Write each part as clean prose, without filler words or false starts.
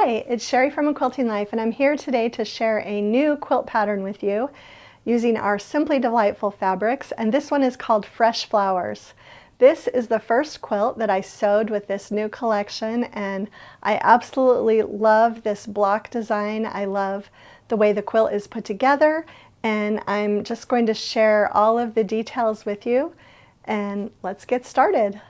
Hi, it's Sherri from A Quilting Life, and I'm here today to share a new quilt pattern with you using our Simply Delightful fabrics, and this one is called Fresh Flowers. This is the first quilt that I sewed with this new collection, and I absolutely love this block design. I love the way the quilt is put together, and I'm just going to share all of the details with you, and let's get started.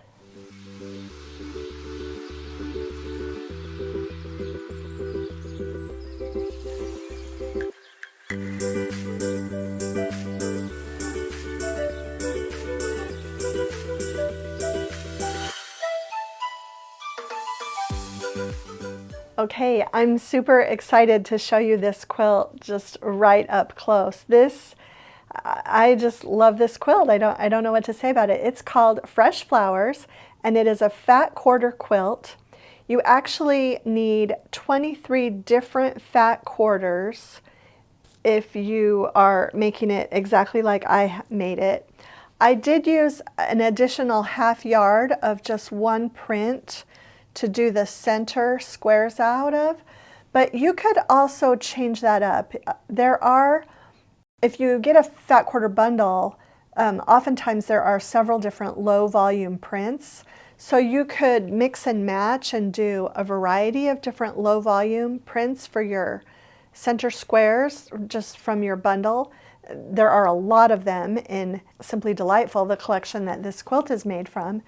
Okay, I'm super excited to show you this quilt just right up close. I just love this quilt. I don't know what to say about it. It's called Fresh Flowers, and it is a fat quarter quilt. You actually need 23 different fat quarters if you are making it exactly like I made it. I did use an additional half yard of just one print to do the center squares out of, but you could also change that up. If you get a fat quarter bundle, oftentimes there are several different low volume prints, so you could mix and match and do a variety of different low volume prints for your center squares just from your bundle. There are a lot of them in Simply Delightful, the collection that this quilt is made from.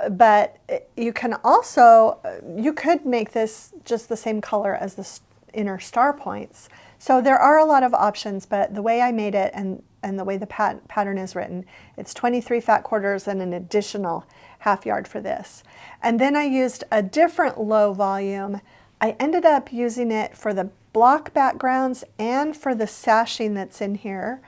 But you can also, you could make this just the same color as the inner star points. So there are a lot of options, but the way I made it and the way the pattern is written, it's 23 fat quarters and an additional half yard for this. And then I used a different low volume. I ended up using it for the block backgrounds and for the sashing that's in here,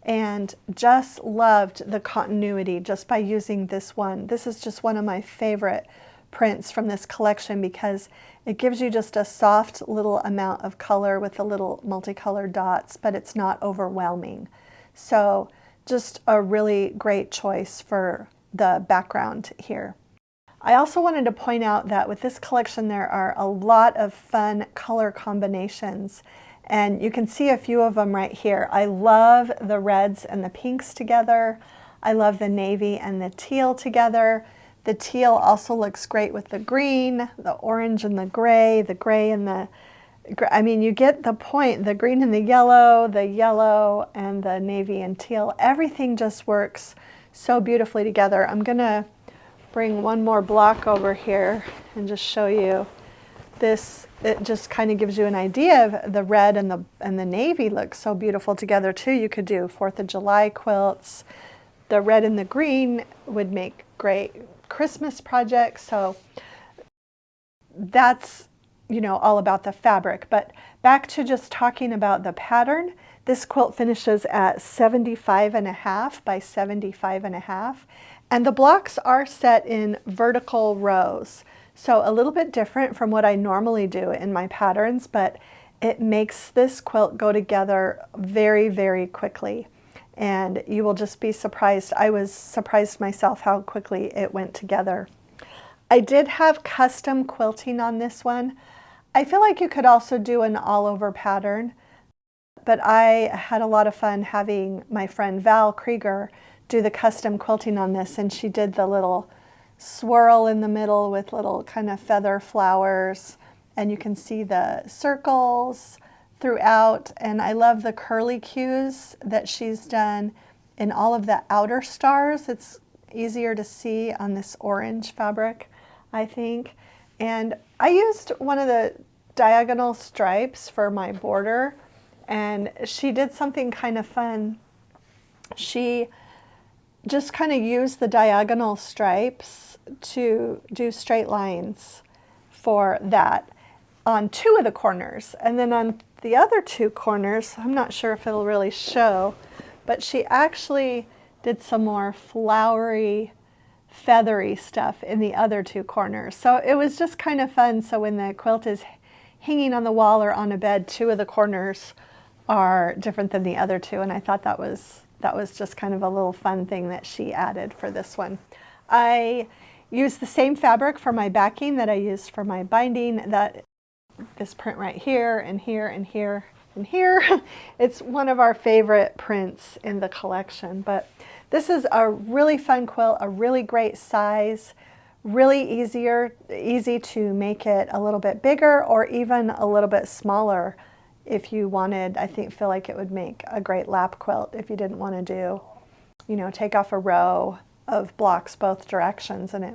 and just loved the continuity just by using this one. This is just one of my favorite prints from this collection because it gives you just a soft little amount of color with the little multicolored dots, but it's not overwhelming. So just a really great choice for the background here. I also wanted to point out that with this collection there are a lot of fun color combinations, and you can see a few of them right here. I love the reds and the pinks together. I love the navy and the teal together. The teal also looks great with the green, the orange and the gray and the, I mean, you get the point, the green and the yellow and the navy and teal. Everything just works so beautifully together. I'm gonna bring one more block over here and just show you this. It just kind of gives you an idea of the red and the navy look so beautiful together too. You could do 4th of July quilts. The red and the green would make great Christmas projects. So that's, you know, all about the fabric. But back to just talking about the pattern, this quilt finishes at 75.5 by 75.5. And the blocks are set in vertical rows. So a little bit different from what I normally do in my patterns, but it makes this quilt go together very, very quickly. And you will just be surprised. I was surprised myself how quickly it went together. I did have custom quilting on this one. I feel like you could also do an all-over pattern, but I had a lot of fun having my friend Val Krieger do the custom quilting on this, and she did the little swirl in the middle with little kind of feather flowers, and you can see the circles throughout, and I love the curly cues that she's done in all of the outer stars. It's easier to see on this orange fabric, I think. And I used one of the diagonal stripes for my border, and she did something kind of fun. She just kind of use the diagonal stripes to do straight lines for that on 2 of the corners. And then on the other 2 corners, I'm not sure if it'll really show, but she actually did some more flowery, feathery stuff in the other 2 corners. So it was just kind of fun. So when the quilt is hanging on the wall or on a bed, 2 of the corners are different than the other 2, and I thought that was just kind of a little fun thing that she added for this one. I used the same fabric for my backing that I used for my binding. That this print right here and here and here and here. It's one of our favorite prints in the collection, but this is a really fun quilt, a really great size, really easy to make it a little bit bigger or even a little bit smaller if you wanted. I feel like it would make a great lap quilt if you didn't want to do, you know, take off a row of blocks both directions, and it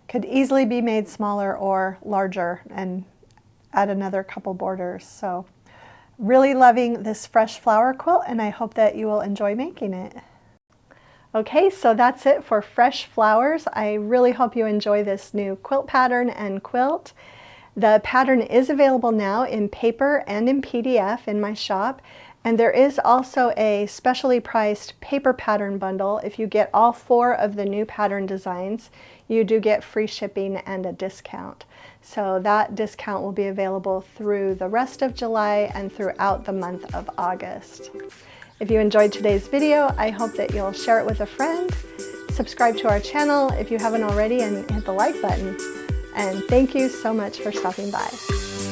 could easily be made smaller or larger and add another couple borders. So really loving this fresh flower quilt, and I hope that you will enjoy making it. Okay, so that's it for Fresh Flowers. I really hope you enjoy this new quilt pattern and quilt. The pattern is available now in paper and in PDF in my shop, and there is also a specially priced paper pattern bundle. If you get all 4 of the new pattern designs, you do get free shipping and a discount. So that discount will be available through the rest of July and throughout the month of August. If you enjoyed today's video, I hope that you'll share it with a friend, subscribe to our channel if you haven't already, and hit the like button. And thank you so much for stopping by.